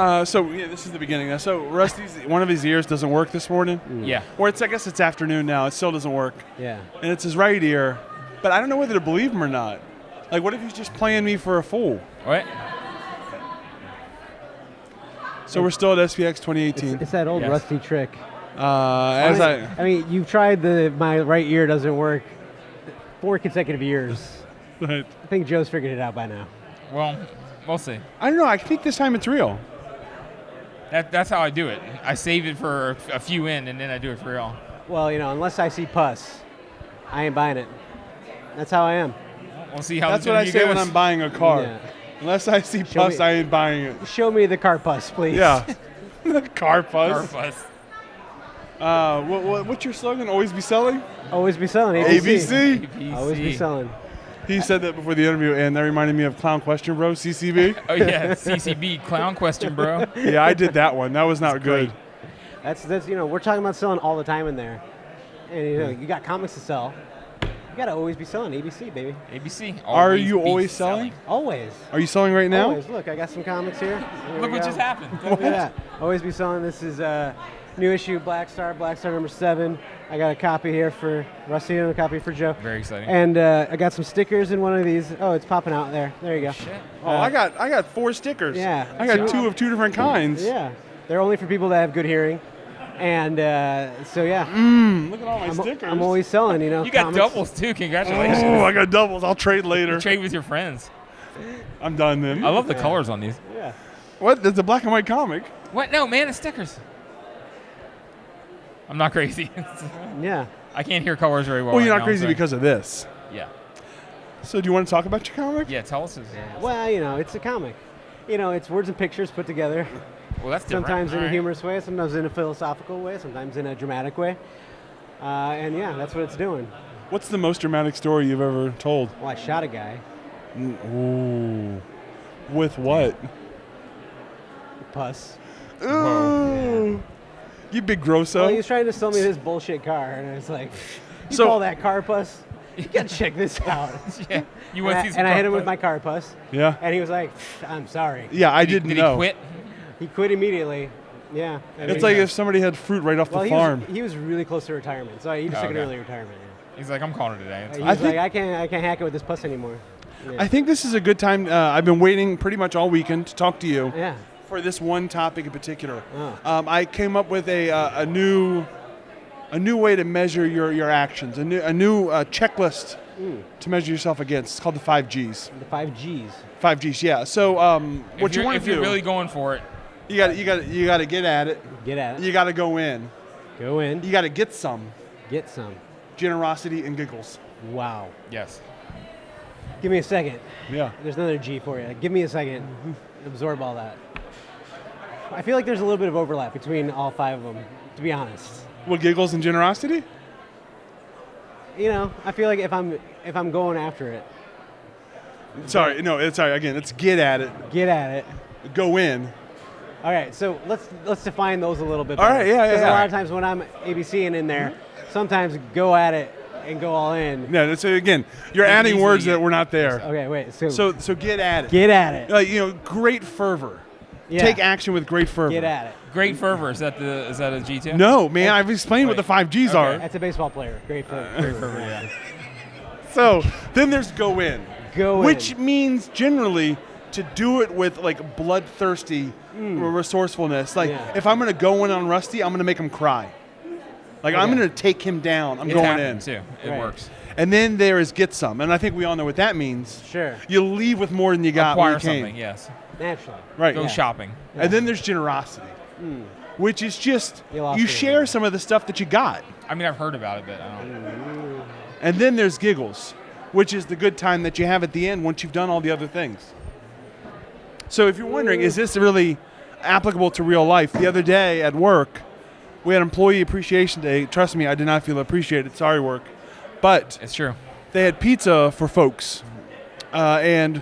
This is the beginning now. So Rusty's, one of his ears doesn't work this morning. Yeah. Or I guess it's afternoon now. It still doesn't work. Yeah. And it's his right ear. But I don't know whether to believe him or not. Like, what if he's just playing me for a fool? What? So we're still at SPX 2018. It's that old Rusty trick. I mean, you've tried my right ear doesn't work 4 consecutive years. Right. I think Joe's figured it out by now. Well, we'll see. I don't know. I think this time it's real. That's how I do it. I save it for a few in, and then I do it for real. Well, unless I see pus, I ain't buying it. That's how I am. We'll see how That's this what I interview say goes. when I'm buying a car. Yeah. Unless I see pus, I ain't buying it. Show me the car pus, please. Yeah. Car pus. Car fuss. What's your slogan? Always be selling? Always be selling. ABC. Always be selling. He said that before the interview, and that reminded me of Clown Question Bro, CCB. Oh, yeah, CCB, clown question, bro. Yeah, I did that one. That was not good. That's we're talking about selling all the time in there. And, you got comics to sell. You got to always be selling. ABC, baby. ABC. Are you always selling? Always. Are you selling right now? Always. Look, I got some comics here. Look what just happened. Look at that. Always be selling. This is new issue Black Star number 7. I got a copy here for Rusty and a copy for Joe. Very exciting. And I got some stickers in one of these. Oh, it's popping out there. There you go. Shit. I got 4 stickers. Yeah. I got 2 of 2 different kinds. Yeah. They're only for people that have good hearing. And so, yeah. Look at all my stickers. I'm always selling, You got comics. doubles, too. Congratulations. Oh, I got doubles. I'll trade later. Trade with your friends. I'm done then. I love the colors on these. Yeah. What? There's a black and white comic. What? No, man, it's stickers. I'm not crazy. Yeah. I can't hear colors very well. Well, you're right not now, crazy so- because of this. Yeah. So do you want to talk about your comic? Yeah, tell us. Well, it's a comic. It's words and pictures put together. Well, that's different. Sometimes in All a right. humorous way, sometimes in a philosophical way, sometimes in a dramatic way. And yeah, that's what it's doing. What's the most dramatic story you've ever told? Well, I shot a guy. Ooh. With what? Pus. Ooh. You big grosso. Well, he was trying to sell me this bullshit car, and I was like, you So- call that car pus? You gotta check this out. Yeah. You want to see some and I hit car him with pus? my car pus, Yeah. and he was like, I'm sorry. Yeah, I didn't Did know. he quit? He quit immediately. Yeah. It's like if somebody had fruit right off the farm. He was really close to retirement, so he just took an Okay. early retirement. Yeah. He's like, I'm calling it today. It's He fine. was like, I can't hack it with this pus anymore. Yeah. I think this is a good time. I've been waiting pretty much all weekend to talk to you Yeah. for this one topic in particular. Oh. I came up with a new way to measure your actions, a new checklist to measure yourself against. It's called the 5 Gs. The 5 Gs. 5 Gs, yeah. So what you want if to do? you're really going for it, you got to get at it. Get at it. You got to go in. Go in. You got to get some Get some. generosity and giggles. Wow. yes. Give me a second. Yeah. There's another G for you. Give me a second. Absorb all that. I feel like there's a little bit of overlap between all 5 of them, to be honest. What, giggles and generosity? I feel like if I'm going after it, Sorry, again, it's get at it, get at it. go in. All right, so let's define those a little bit All better. right, yeah. Because a lot of times when I'm ABCing in there, sometimes go at it and go all in. No, so again, you're Like adding easily words get- that were not there. Okay, wait. So get at it. Get at it. Great fervor. Yeah. Take action with great fervor. Get at it. Great fervor. Is that a G2? No, man, I've explained what the 5 Gs Okay. are. That's a baseball player. Great for yeah. So then there's go in. Go in. Which means generally to do it with like bloodthirsty resourcefulness. Like Yeah. if I'm going to go in on Rusty, I'm going to make him cry. Like I'm Okay. going to take him down. I'm It's going happening in. too. It Right. works. And then there is get some. And I think we all know what that means. Sure. You leave with more than you got when Acquire you came. something. Yes. Naturally. Right. Go shopping. And then there's generosity, which is just You lost you me share there. some of the stuff that you got. I mean, I've heard about it, but I don't. And then there's giggles, which is the good time that you have at the end once you've done all the other things. So if you're wondering, is this really applicable to real life? The other day at work, we had Employee Appreciation Day. Trust me, I did not feel appreciated. Sorry, work. But It's true. they had pizza for folks. And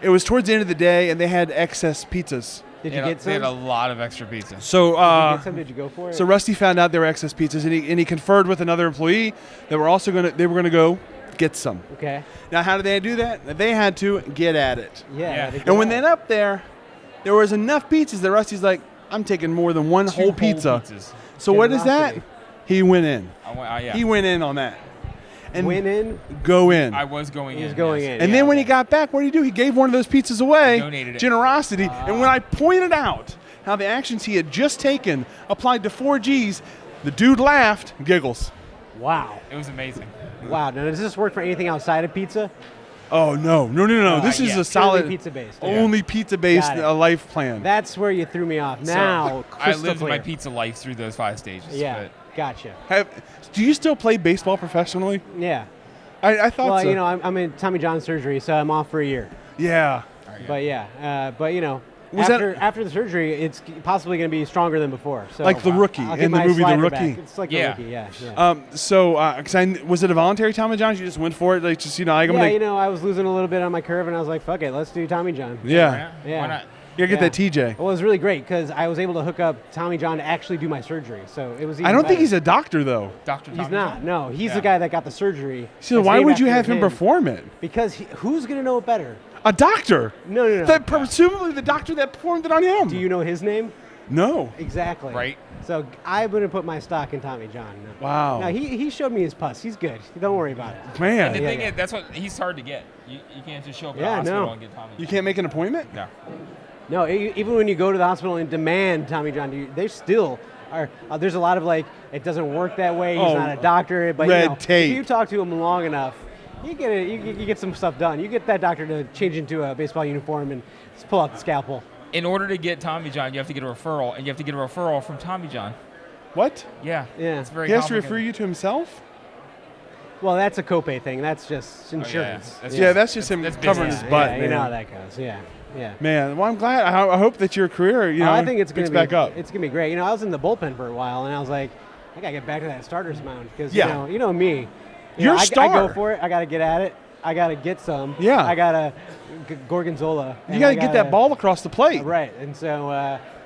it was towards the end of the day, and they had excess pizzas. Did They you had, get they had a some? lot of extra pizza. So, Did you get some? Did you go for it? so Rusty found out there were excess pizzas, and he conferred with another employee that they were gonna go get some. Okay. Now, how did they do that? They had to get at it. Yeah. Yeah. they did And when that. they're up there, there was enough pizzas that Rusty's like, I'm taking more than one whole pizza. Pizzas. So what is that? Generosity. He went in. Yeah. He went in on that. And Went in. Go in. I was going in. He was going yes. in. And Yeah, then when okay. he got back, what did he do? He gave one of those pizzas away. Donated it. Generosity. And when I pointed out how the actions he had just taken applied to 4Gs, the dude laughed, giggles. Wow. It was amazing. Wow. Now, does this work for anything outside of pizza? Oh, no. This is yeah. a solid, pizza-based. only pizza-based Got it. life plan. That's where you threw me off. Now, I crystal lived clear. my pizza life through those 5 stages. Yeah. But Gotcha. Do you still play baseball professionally? Yeah. I thought Well, so. you know, I'm in Tommy John surgery, so I'm off for a year. Yeah. But yeah, but you know, Was that- after the surgery, it's possibly going to be stronger than before. So Like the rookie I'll get in the my movie The slider Rookie. back. It's like Yeah. the rookie, yeah. Was it a voluntary Tommy John? You just went for it? Like, just, I'm Yeah, going you know, I was losing a little bit on my curve, and I was like, "Fuck it, let's do Tommy John." Yeah. Yeah. Why not? You gotta get that TJ. Well, it was really great because I was able to hook up Tommy John to actually do my surgery. So it was. Even I don't think better. he's a doctor, though. Dr. He's Tommy not. John? No, he's Yeah. the guy that got the surgery. So It's why named would you after have him perform it? Because who's going to know it better? A doctor. No. That presumably the doctor that performed it on him. Do you know his name? No. Exactly. Right. So I'm going to put my stock in Tommy John. No. Wow. No, he showed me his pus. He's good. Don't worry about it. Man. And the Yeah, thing yeah. is, that's what he's hard to get. You can't just show up at Yeah, the hospital no. and get Tommy. You can't make an appointment? No. No, even when you go to the hospital and demand Tommy John, they still are. There's a lot of like, it doesn't work that way. He's Oh, not a doctor. But red you know, tape. if you talk to him long enough, you get some stuff done. You get that doctor to change into a baseball uniform and just pull out the scalpel. In order to get Tommy John, you have to get a referral, and you have to get a referral from Tommy John. What? Yeah. Yeah. It's very He has to complicated. refer you to himself? Well, that's a copay thing. That's just Oh, yeah. insurance. Yeah, that's just him that's covering business. his butt, yeah, man. you know how that goes. Yeah. Yeah. Man, well, I'm glad. I hope that your career, I think it's picks gonna be back up. It's gonna be great. You know, I was in the bullpen for a while, and I was like, I gotta get back to that starter's mound because Yeah. you know me. You're a I star. go for it. I gotta get at it. I gotta get some. Yeah. I gotta Gorgonzola. You and got I to get that ball across the plate. Right, and so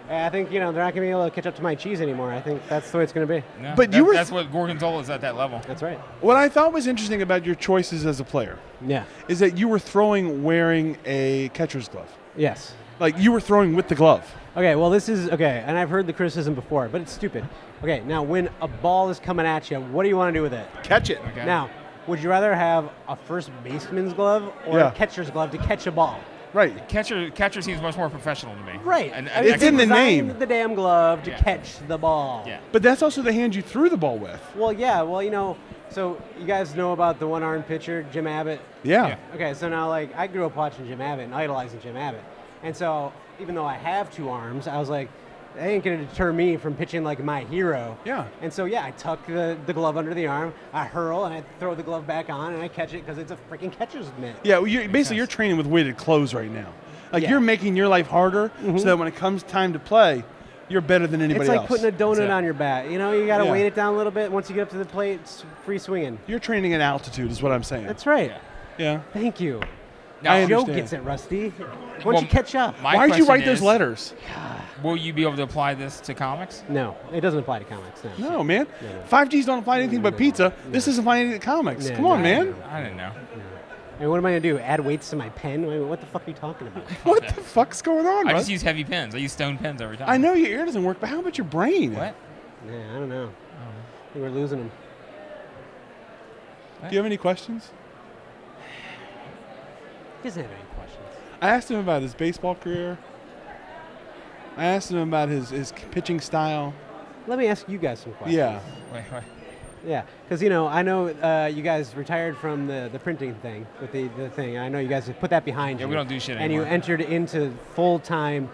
I think they're not gonna be able to catch up to my cheese anymore. I think that's the way it's gonna be. No, But you were- that's what Gorgonzola is at that level. That's right. What I thought was interesting about your choices as a player Yeah. is that you were throwing wearing a catcher's glove. Yes. Like you were throwing with the glove. Okay, well, this is okay, and I've heard the criticism before, but it's stupid. Okay, now when a ball is coming at you, what do you want to do with it? Catch it. Okay. Now, would you rather have a first baseman's glove or Yeah. a catcher's glove to catch a ball? Right. Catcher seems much more professional to me. Right. And, I mean, It's in the designed name. The damn glove to Yeah. catch the ball. Yeah. But that's also the hand you threw the ball with. Well, yeah. Well, so you guys know about the one-armed pitcher, Jim Abbott. Yeah. Yeah. Okay, so now I grew up watching Jim Abbott and idolizing Jim Abbott, and so even though I have 2 arms, I was like, that ain't gonna deter me from pitching like my hero. Yeah. And so I tuck the glove under the arm, I hurl, and I throw the glove back on, and I catch it because it's a freaking catcher's mitt. Yeah, well, you're training with weighted clothes right now. Like Yeah. you're making your life harder so that when it comes time to play, you're better than anybody It's like else. putting a donut it. on your bat. You got to Yeah. weight it down a little bit. Once you get up to the plate, it's free swinging. You're training at altitude is what I'm saying. That's right. Yeah. Thank you. Now, I Joe understand. gets it, Rusty. Once Well, you catch up. my Why did you question write those is, letters? Will you be able to apply this to comics? No, it doesn't apply to comics. No. No, man. No. 5Gs don't apply to anything but pizza. This doesn't apply to anything to comics. No, Come on, no, man. no. I don't know. And what am I gonna do? Add weights to my pen? I mean, what the fuck are you talking about? What the fuck's going on, I bud? just use heavy pens. I use stone pens every time. I know your ear doesn't work, but how about your brain? What? Yeah, I don't know. I think we're losing him. Do you have any questions? He doesn't have any questions. I asked him about his baseball career. I asked him about his pitching style. Let me ask you guys some questions. Yeah. Wait. Yeah, because I know you guys retired from the printing thing with the thing. I know you guys have put that behind Yeah, you. we don't do shit And you anymore. entered into full-time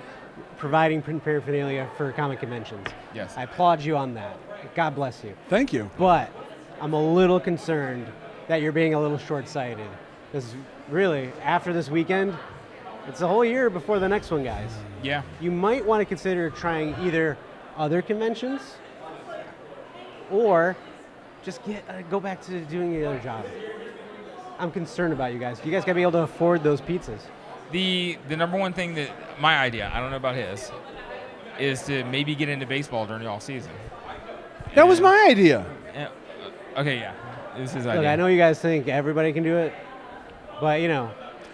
providing print paraphernalia for comic conventions. Yes. I applaud you on that. God bless you. Thank you. But I'm a little concerned that you're being a little short-sighted. Because really, after this weekend, it's a whole year before the next one, guys. Yeah. You might want to consider trying either other conventions or just go back to doing your other job. I'm concerned about you guys. You guys got to be able to afford those pizzas. The number one thing that my idea, I don't know about his, is to maybe get into baseball during the off season. That was my idea. Okay, yeah. This is his Look, idea. I know you guys think everybody can do it, but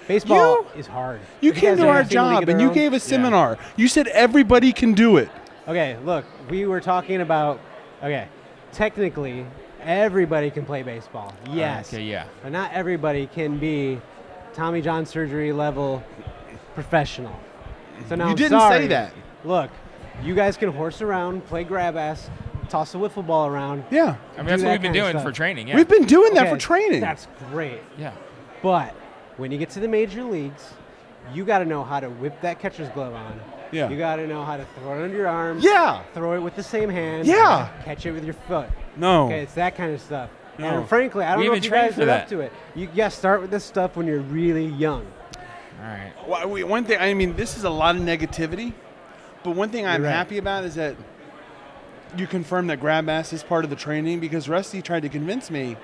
Baseball is hard. You Have came guys to ever our seen the League job of Their and you Own? gave a seminar. You said everybody can do it. Okay, look, we were talking about, technically, everybody can play baseball. Yes. Okay, yeah. But not everybody can be Tommy John surgery level professional. So now You I'm didn't sorry. say that. Look, you guys can horse around, play grab ass, toss a wiffle ball around. Yeah. I mean, that's do what that we've been kind of doing stuff. for training. Yeah. We've been doing that Okay, for training. That's great. Yeah. But when you get to the major leagues, you got to know how to whip that catcher's glove on. Yeah. You got to know how to throw it under your arm. Yeah. Throw it with the same hand. Yeah. Catch it with your foot. No. Okay, it's that kind of stuff. No. And frankly, I don't We know haven't if you guys trained for are up that. to it. You gotta start with this stuff when you're really young. All right. Well, one thing, I mean, this is a lot of negativity, but one thing I'm right. happy about is that you confirmed that grab ass is part of the training, because Rusty tried to convince me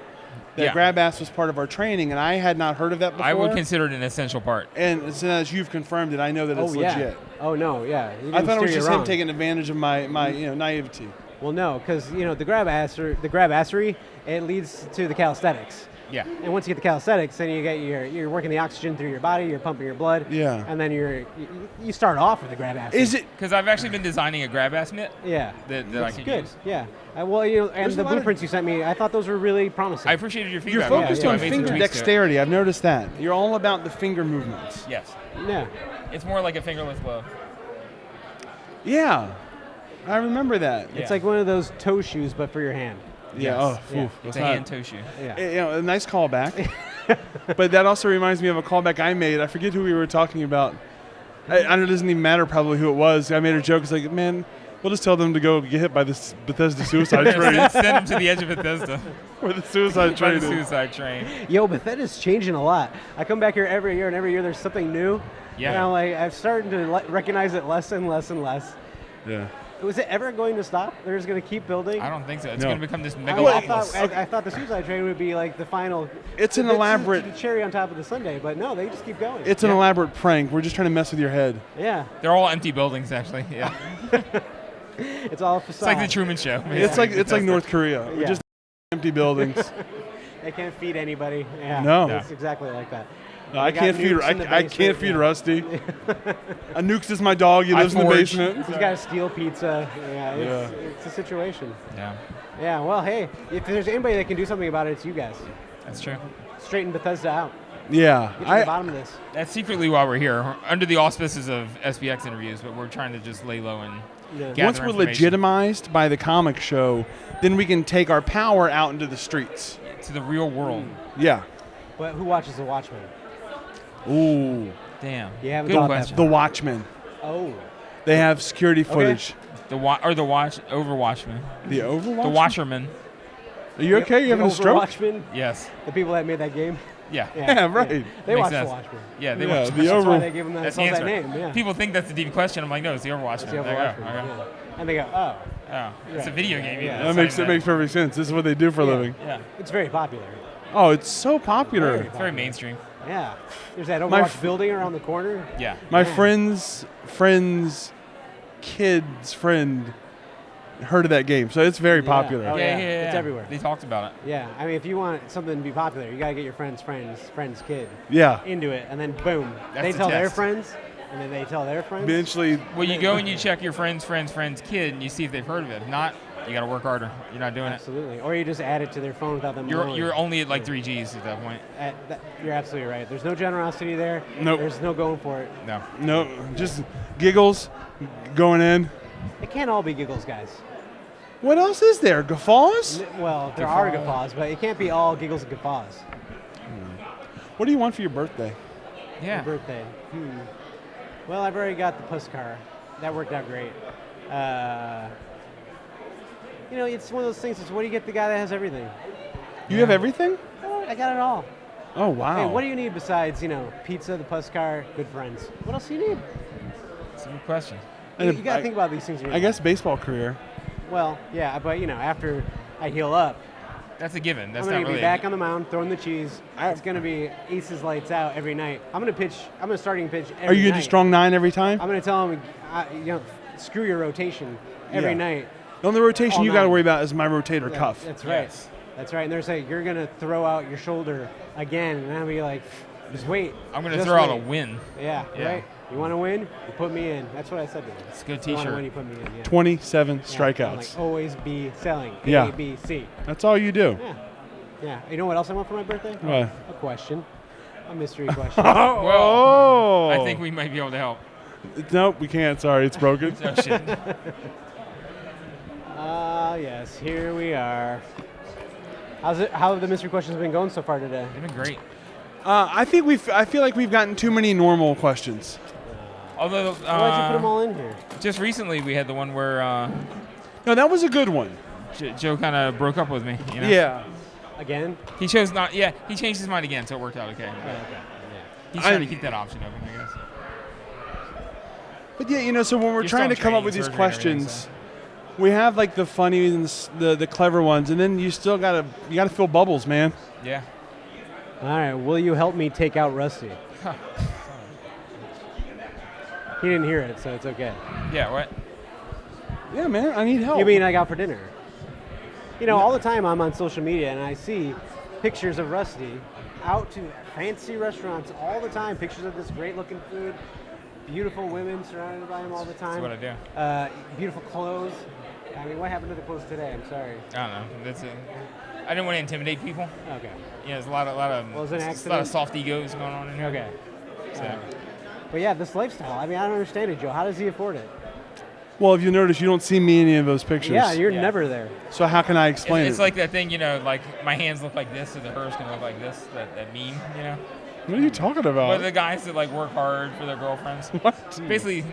that Yeah. grab ass was part of our training, and I had not heard of that before. I would consider it an essential part. And as soon as you've confirmed it, I know that it's yeah. legit. Oh no, yeah. You I didn't thought it was steer just you him wrong. taking advantage of my naivety. Well, no, because the grab assery, it leads to the calisthenics. Yeah. And once you get the calisthenics, then you're working the oxygen through your body, you're pumping your blood. Yeah. And then you start off with the grab assery. Is it? Because I've actually been designing a grab ass mitt Yeah. that I That's can good. use. Yeah. Well, and There's a the lot of- blueprints you sent me, I thought those were really promising. I appreciated your You're feedback. focused yeah, on I made some finger tweaks to it. dexterity. I've noticed that. You're all about the finger movements. Yes. Yeah. It's more like a fingerless glove. Yeah. I remember that. Yeah. It's like one of those toe shoes, but for your hand. Yeah. Yes. Oh, Yeah. oof, It's that's a not- hand toe shoe. Yeah. A nice callback. But that also reminds me of a callback I made. I forget who we were talking about. I know it doesn't even matter probably who it was. I made a joke. It's like, man, we'll just tell them to go get hit by this Bethesda suicide train. Send him to the edge of Bethesda. Where the suicide By train the is. suicide train. Yo, Bethesda's changing a lot. I come back here every year, and every year there's something new. Yeah. And I'm starting to recognize it less and less and less. Yeah. Was it ever going to stop? They're just going to keep building? I don't think so. It's No. going to become this I megalopolis. thought the suicide train would be like the final. It's an the elaborate- cherry on top of the sundae, but no, they just keep going. It's an Yeah. elaborate prank. We're just trying to mess with your head. Yeah, They're all empty buildings, actually. Yeah. it's all a facade. It's like the Truman Show. It's like Bethesda. North Korea. We're Yeah. just empty buildings. They can't feed anybody. Yeah, No. it's exactly like that. No, I They got can't feed. nukes in the I can't basement, feed yeah. Rusty. A Nukes is my dog. He I lives in the forge. basement. He's got to steal pizza. Yeah, it's a situation. Yeah, Yeah, well, hey, if there's anybody that can do something about it, it's you guys. that's true. Straighten Bethesda out. Yeah. Get to the bottom of this. That's secretly why we're here, under the auspices of SPX interviews, but we're trying to just lay low and Yeah. gather Once we're information legitimized by the comic show, then we can take our power out into the streets. to the real world. Yeah. But who watches The Watchmen? Ooh. Damn. You haven't Good thought that question. The Watchmen. Oh. They have security footage. The Overwatchman. The Overwatch. The Watcherman. Are you okay? You having a stroke? Watchmen, Yes. the people that made that game. Yeah. Yeah, right. They Makes watch sense. The Watchmen. Yeah, they Yeah, watch. the That's why Over. they gave them That's that, the that answer. name. Yeah. People think that's a deep question. I'm like, no, it's the Overwatchman. It's the There you Overwatchman, go. Okay. yeah. And they go, oh, Oh, it's a Right. video game. Yeah. Yeah, That makes perfect sense. This is what they do for a Yeah. living. Yeah, it's very popular. Oh, it's so popular. Very it's very mainstream. Yeah. There's that My Overwatch building around the corner. Yeah. My Yeah. friend's kid's friend heard of that game, so it's very Yeah. popular. Oh, yeah. yeah. It's everywhere. They talked about it. Yeah. I mean, if you want something to be popular, you got to get your friend's kid Yeah. into it, and then boom, That's they the tell their test. friends, and then they tell their friends. Eventually, Well, you go and you check your friend's kid, and you see if they've heard of it. If not, you got to work harder. You're not doing Absolutely. Or you just add it to their phone without them it. knowing. You're only at like 3 Gs at that point. You're absolutely right. There's no generosity there. Nope. There's no going for it. No. no, just giggles going in. It can't all be giggles, guys. What else is there? Guffaws? Well, there are guffaws, but it can't be all giggles and guffaws. What do you want for your birthday? Yeah. My birthday. Well, I've already got the puss car. That worked out great. It's one of those things. It's what do you get the guy that has everything? You have everything? Oh, I got it all. Oh wow. Hey, what do you need besides, pizza, the puss car, good friends? What else do you need? It's a good question. You got to think about these things. In your I guess baseball career. Well, yeah, but after I heal up, That's a given. That's I'm going not to really. be back on the mound, throwing the cheese. It's going to be aces lights out every night. I'm going to starting pitch every night. Are you gonna do strong 9 every time? I'm going to tell them, screw your rotation every Yeah. night. The only rotation all you got to night. worry about is my rotator Yeah, cuff. That's right. Yes. That's right. And they're saying, you're going to throw out your shoulder again. And I'll be like, Just wait. I'm going to Just throw out a wait. win. Yeah, Yeah. right? You want to win? You put me in. That's what I said to him. It's a good You want to T-shirt. win, you put me in. Yeah. 27 Yeah, strikeouts. I'm like, always be selling. Yeah. A, B, C. That's all you do. Yeah. Yeah. You know what else I want for my birthday? What? A question. A mystery question. Oh. I think we might be able to help. Nope, we can't. Sorry, it's broken. Oh, shit. Yes, here we are. How have the mystery questions been going so far today? They've been great. I feel like we've gotten too many normal questions. Although, Why'd you put them all in here? just recently we had the one where No, that was a good one. Joe kind of broke up with me. You know? Yeah. Again? He chose not. Yeah, he changed his mind again, so it worked out okay. Oh, okay. Yeah. He's trying to keep that option open, I guess. But yeah, so when we're You're trying to still come up training with these surgery and everything, questions, we have like the funny and the clever ones, and then you still gotta fill bubbles, man. Yeah. All right, will you help me take out Rusty? He didn't hear it, so it's okay. Yeah. What? Yeah, man, I need help. You mean like out for dinner? All the time I'm on social media and I see pictures of Rusty out to fancy restaurants all the time. Pictures of this great looking food, beautiful women surrounded by him all the time. That's what I do. Beautiful clothes. I mean, what happened to the clothes today? I'm sorry. I don't know. That's it. I didn't want to intimidate people. Okay. Yeah, there's a lot of Was it an a lot accident? of soft egos going on in here. Okay. So, But yeah, this lifestyle. I mean, I don't understand it, Joe. How does he afford it? Well, if you notice, you don't see me in any of those pictures. Yeah, you're Yeah. never there. So how can I explain it's it? like that thing, like my hands look like this, so the hers can look like this. That meme, What are you talking But about? the guys that like work hard for their girlfriends. What? Basically,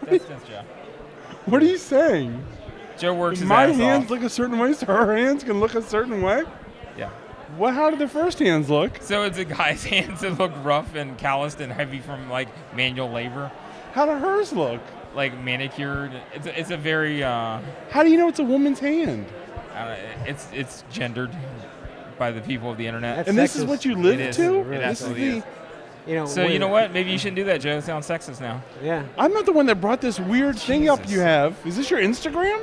that's Joe. What are you saying? Joe works his My ass hands off. look a certain way, so her hands can look a certain way? Yeah. What? How did the first hands look? So it's a guy's hands that look rough and calloused and heavy from like manual labor, How do hers look? like manicured. It's a very How do you know it's a woman's hand? it's gendered by the people of the internet. That's And this is sexist. what you live It is. to? It This is absolutely the. is. So you know what? Maybe you shouldn't do that, Joe. It sounds sexist now. Yeah. I'm not the one that brought this weird thing up Jesus. you have. Is this your Instagram?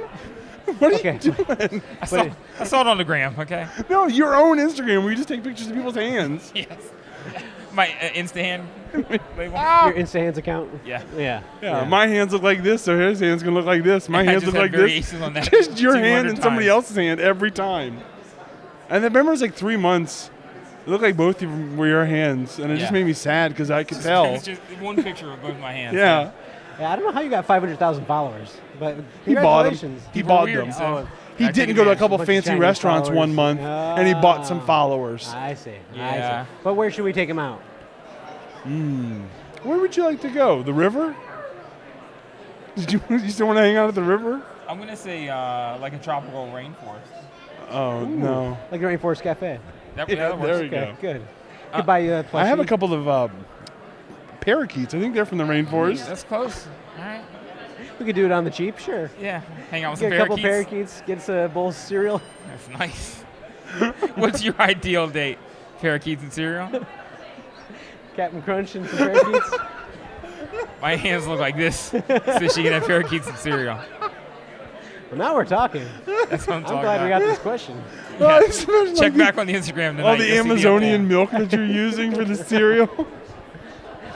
What are Okay. you doing? I saw it on the gram. Okay. No, your own Instagram where you just take pictures of people's hands. Yes. My Insta hand label. Your Instahands account? Yeah. Yeah. My hands look like this, so his hands gonna look like this. My I hands just look had like this. variations on that Just your 200 hand and somebody times. else's hand every time. And then remember, it was like 3 months. It looked like both of them were your hands, and it just Yeah. made me sad because I could tell. It's just one picture of both my hands. Yeah, Yeah, I don't know how you got 500,000 followers, but he bought them. congratulations. He People are bought weird, them. so He I take didn't go to a advantage. couple Bunch of fancy Chinese restaurants followers. one month, and he bought some followers. I see. Yeah. But where should we take him out? Where would you like to go? The river? You still want to hang out at the river? I'm gonna say like a tropical rainforest. Oh no. Like the Rainforest Cafe. That, Yeah, that there works. we go. Okay, good. Could buy you a plushie. I have a couple of parakeets. I think they're from the rainforest. That's close. All right. We could do it on the cheap, sure. Yeah. Hang out with Get some a couple parakeets. parakeets, get us a bowl of cereal. That's nice. What's your ideal date? Parakeets and cereal? Captain Crunch and some parakeets. My hands look like this, so she can have parakeets and cereal. Well, now we're talking. That's what I'm I'm talking glad we about. got this question. Oh, it's like Check the- back on the Instagram tonight. all the You'll see Amazonian update. milk that you're using for the cereal.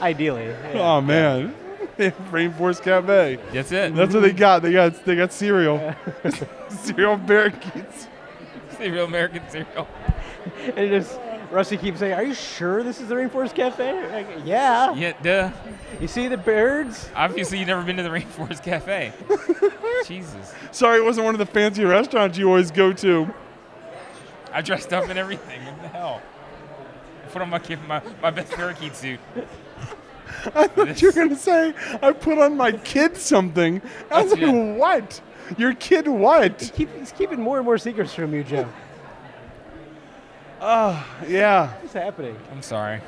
Ideally. Yeah. Oh man, Rainforest Cafe. That's it. That's what they got. They got cereal. Cereal parakeets. Real American cereal. And it just, Rusty keeps saying, "Are you sure this is the Rainforest Cafe?" Like, yeah. Yeah, duh. You see the birds? Obviously, you've never been to the Rainforest Cafe. Jesus. Sorry, it wasn't one of the fancy restaurants you always go to. I dressed up and everything. What the hell? I put on my best parakeet suit. I thought you were gonna say I put on my kid something. I was like, Yeah. what? Your kid what? He's keeping more and more secrets from you, Joe. Yeah. What's happening? I'm sorry.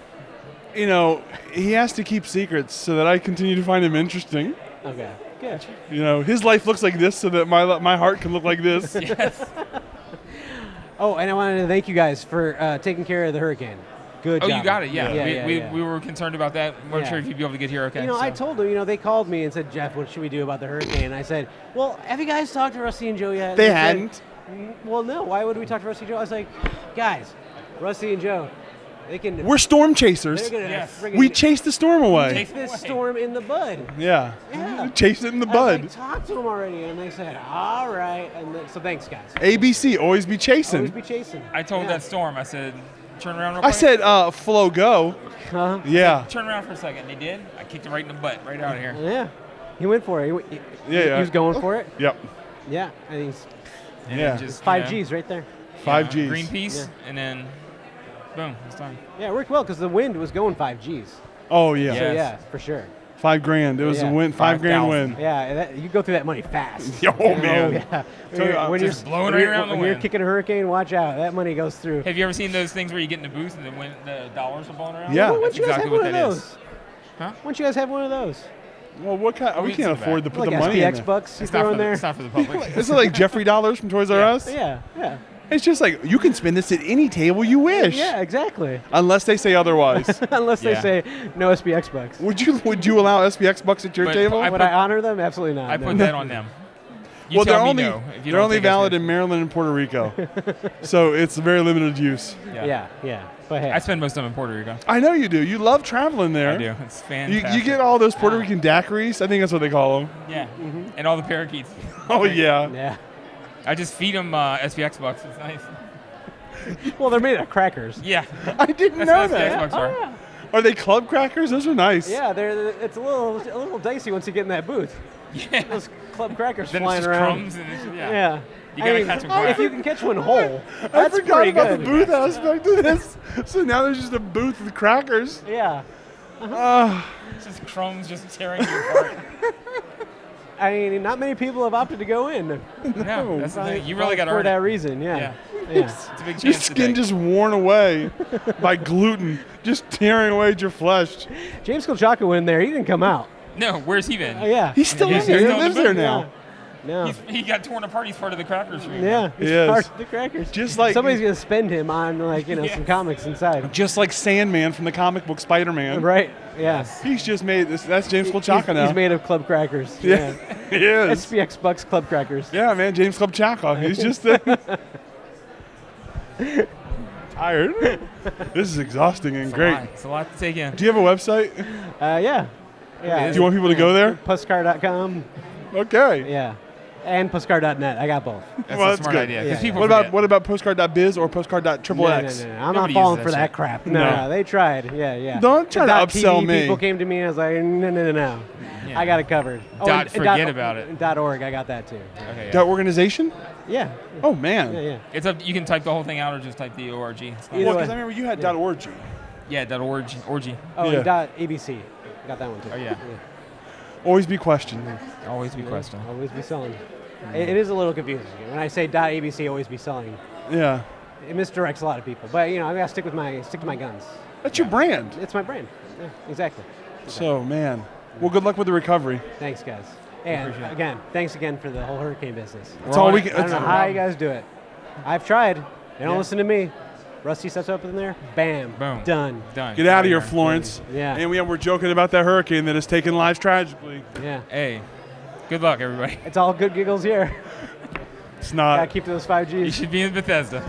You know, he has to keep secrets so that I continue to find him interesting. Okay, good. You know, his life looks like this so that my heart can look like this. Yes. Oh, and I wanted to thank you guys for taking care of the hurricane. Good Oh, job. you got it. Yeah. Yeah. We were concerned about that. We weren't Yeah. sure if you'd be able to get here. Okay. You know, I so. told them, they called me and said, "Jeff, what should we do about the hurricane?" And I said, "Well, have you guys talked to Rusty and Joe yet?" They said, hadn't. Well, no. Why would we talk to Rusty and Joe? I was like, guys, Rusty and Joe, They can. We're storm chasers. They're gonna Yes. friggin' We chase the storm away. Chase- this storm in the bud. Yeah. Yeah. Chase it in the I was bud. like, talk to them already, and they said, all right. And then, so thanks, guys. ABC, always be Always chasing. be chasing. I told Yeah. that storm, I said, turn around real I quick. said, flow go. Huh? Yeah. Turn around for a second. They did. I kicked it right in the butt, right out of here. Yeah. He went for it. Yeah. He was going for it. Yep. Yeah. And he's And Yeah. then just, 5Gs right there. 5Gs. Green piece, Yeah. and then boom, it's done. Yeah, it worked well because the wind was going 5Gs. Oh, yeah. Yeah. So Yes. yeah, for sure. $5,000. It was Yeah. a win. $5,000 5,000. win. Yeah, and you go through that money fast. Oh, man. Yeah. Tell you, When just you're, blowing when right you're- around the when you're wind. kicking a hurricane, watch out. That money goes through. Have you ever seen those things where you get in the booth and the dollars are blowing around? Yeah. Why That's don't you guys exactly have what one of that those? is. Huh? Why don't you guys have one of those? Well, what kind? We We'd can't sit back. afford to put Like the money in SPX there. bucks you It's not, throw for in the, there? it's not for the public. Is it like Jeffrey Dollars from Toys R Yeah. Us? Yeah, yeah. It's just like you can spend this at any table you wish. Yeah, exactly. Unless they say otherwise. Unless they Yeah. say no SPX bucks. Would you allow SPX bucks at your But table? I Would put- I honor them? Absolutely not. I no. put that on them. You well, they're tell me only no if you they're don't only take valid SPX. in Maryland and Puerto Rico, so it's very limited use. Yeah, yeah. But hey, I spend most of them in Puerto Rico. I know you do. You love traveling there. I do. It's You, fantastic. you get all those Puerto Rican daiquiris. I think that's what they call them. Yeah. And all the parakeets. Oh yeah. yeah. I just feed them SPX bucks. It's nice. Well, they're made of crackers. Yeah. I didn't That's know what SPX that. bucks are. yeah. Are they club crackers? Those are nice. Yeah, it's a little dicey once you get in that booth. Yeah. Those club crackers Then it's flying just around. crumbs and it's, yeah. Yeah. You gotta catch 'em quick. If you can catch one whole, I that's forgot pretty about good. the booth aspect of this. So now there's just a booth with crackers. Yeah. It's just crumbs just tearing you apart. I mean, not many people have opted to go in. No, that's the Probably- thing. You really got to for earn that it. reason. Yeah. Yeah. Yeah. It's a big Your chance skin today. just worn away by gluten, just tearing away at your flesh. James Kolchaka went in there. He didn't come out. No, where's he been? Oh, yeah. He's still He's in there. He still in the lives there booth, now. No. He got torn apart. He's part of the crackers room. Yeah. He's He is. part of the crackers. Just like Somebody's gonna spend him on Yes. some comics inside. just like Sandman from the comic book Spider-Man. Right. Yeah. He's just made this. That's James Kolchaka now. He's made of club crackers. Yeah, he is. SPX Bucks club crackers. Yeah, man, James Kolchaka. He's just tired. This is exhausting and It's a great. lot. It's a lot to take in. Do you have a website? Yeah. Yeah. Do you want people to go there? Postcard.com. Okay. Yeah. And postcard.net. I got both. That's Well, a that's smart good. idea. Yeah, Because yeah. people What about forget. what about postcard.biz or postcard.xxx? No. I'm not Nobody falling uses for that that shit. crap. No. No, they tried. Yeah, yeah. Don't try to The upsell .tv me. People came to me and I was like, no. Yeah. I got it covered. Dot and forget about it. and .org, I got that too. Okay, yeah. That organization? Yeah. Oh man. Yeah, yeah. It's up. You can type the whole thing out or just type the org. It's fine. Either Well, way. because I remember you had Yeah. .org. Yeah, that org. Oh, Yeah. and .abc. Got that one too. Oh, yeah. Always be questioned. Always be questioned. Always be selling. It is a little confusing. When I say .abc, always be selling. Yeah. It misdirects a lot of people. But, I gotta stick to my guns. That's your brand. It's my brand. Yeah, exactly. So man. Well, good luck with the recovery. Thanks, guys. And Appreciate it. again, thanks again for the whole hurricane business. That's all on we it. can. I don't know that's- how you guys do it. I've tried. They don't Yeah. listen to me. Rusty steps up in there. Bam. Boom. Done. Done. Get out of here, here. Florence. Yeah. And we're joking about that hurricane that has taken lives tragically. Yeah. Hey, good luck, everybody. It's all good giggles here. It's Gotta not. keep those You 5Gs. should be in Bethesda.